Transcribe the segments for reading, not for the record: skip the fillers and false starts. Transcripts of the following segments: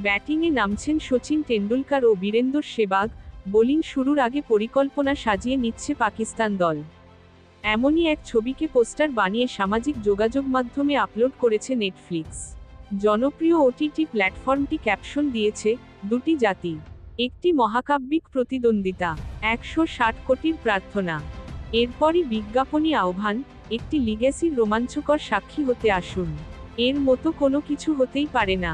ব্যাটিংয়ে নামছেন সচিন তেন্ডুলকর ও বীরেন্দর সেহবাগ, বোলিং শুরুর আগে পরিকল্পনা সাজিয়ে নিচ্ছে পাকিস্তান দল। এমনই এক ছবিকে পোস্টার বানিয়ে সামাজিক যোগাযোগ মাধ্যমে আপলোড করেছে নেটফ্লিক্স। জনপ্রিয় ওটিটি প্ল্যাটফর্মটি ক্যাপশন দিয়েছে, দুটি জাতি, একটি মহাকাব্যিক প্রতিদ্বন্দ্বিতা, 160 কোটির প্রার্থনা। এরপরই বিজ্ঞাপনী আহ্বান, একটি লিগ্যাসির রোমাঞ্চকর সাক্ষী হতে আসুন। এর মতো কোনো কিছু হতেই পারে না।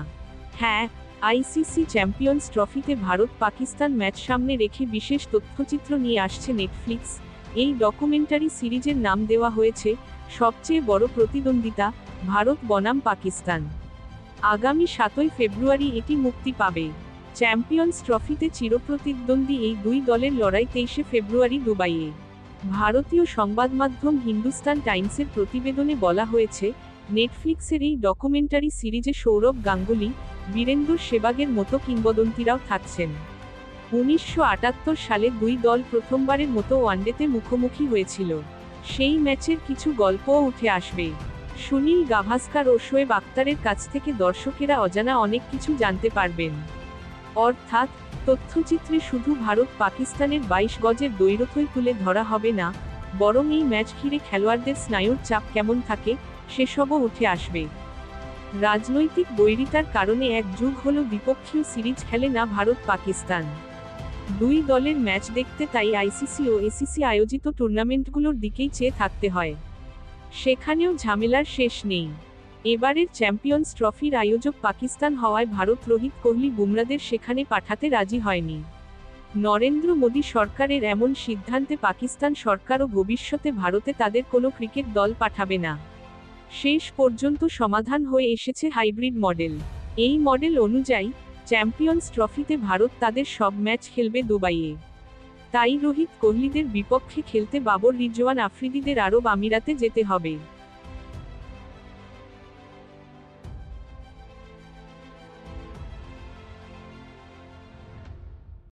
হ্যাঁ, আইসিসি চ্যাম্পিয়ন্স ট্রফিতে ভারত পাকিস্তান ম্যাচ সামনে রেখে বিশেষ তথ্যচিত্র নিয়ে আসছে নেটফ্লিক্স। এই ডকুমেন্টারি সিরিজের নাম দেওয়া হয়েছে সবচেয়ে বড় প্রতিদ্বন্দ্বিতা, ভারত বনাম পাকিস্তান। আগামী 7 ফেব্রুয়ারি এটি মুক্তি পাবে। চ্যাম্পিয়ন্স ট্রফিতে চিরপ্রতিদ্বন্দ্বী এই দুই দলের লড়াই 23 ফেব্রুয়ারি দুবাইয়ে। ভারতীয় সংবাদমাধ্যম হিন্দুস্তান টাইমসের প্রতিবেদনে বলা হয়েছে, নেটফ্লিক্সের এই ডকুমেন্টারি সিরিজে সৌরভ গাঙ্গুলি, বীরেন্দর সেহবাগের মতো কিংবদন্তিরাও থাকছেন। 1978 সালে দুই দল প্রথমবারের মতো ওয়ানডেতে মুখোমুখি হয়েছিল। সেই ম্যাচের কিছু গল্পও উঠে আসবে। সুনীল গাভাস্কার ও শোয়েব আখতারের কাছ থেকে দর্শকেরা অজানা অনেক কিছু জানতে পারবেন। অর্থাৎ, তথ্যচিত্রে শুধু ভারত পাকিস্তানের 22 গজের দ্বৈরথই তুলে ধরা হবে না, বরং এই ম্যাচ ঘিরে খেলোয়াড়দের স্নায়ুর চাপ কেমন থাকে, সেসবও উঠে আসবে। রাজনৈতিক বৈরিতার কারণে এক যুগ হলো দ্বিপক্ষীয় সিরিজ খেলে না ভারত পাকিস্তান। দুই দলের ম্যাচ দেখতে তাই আইসিসি ও এসিসি আয়োজিত টুর্নামেন্টগুলোর দিকেই চেয়ে থাকতে হয়। সেখানেও ঝামেলার শেষ নেই। এবারের চ্যাম্পিয়ন্স ট্রফির আয়োজক পাকিস্তান হওয়ায় ভারত রোহিত কোহলি বুমরাদের সেখানে পাঠাতে রাজি হয়নি। নরেন্দ্র মোদী সরকারের এমন সিদ্ধান্তে পাকিস্তান সরকারও ভবিষ্যতে ভারতে তাদের কোনো ক্রিকেট দল পাঠাবে না। শেষ পর্যন্ত সমাধান হয়ে এসেছে হাইব্রিড মডেল। এই মডেল অনুযায়ী, চ্যাম্পিয়ন্স ট্রফিতে ভারত তাদের সব ম্যাচ খেলবে দুবাইয়ে। তাই রোহিত কোহলিদের বিপক্ষে খেলতে বাবর রিজওয়ান আফ্রিদিদের আরব আমিরাতে যেতে হবে।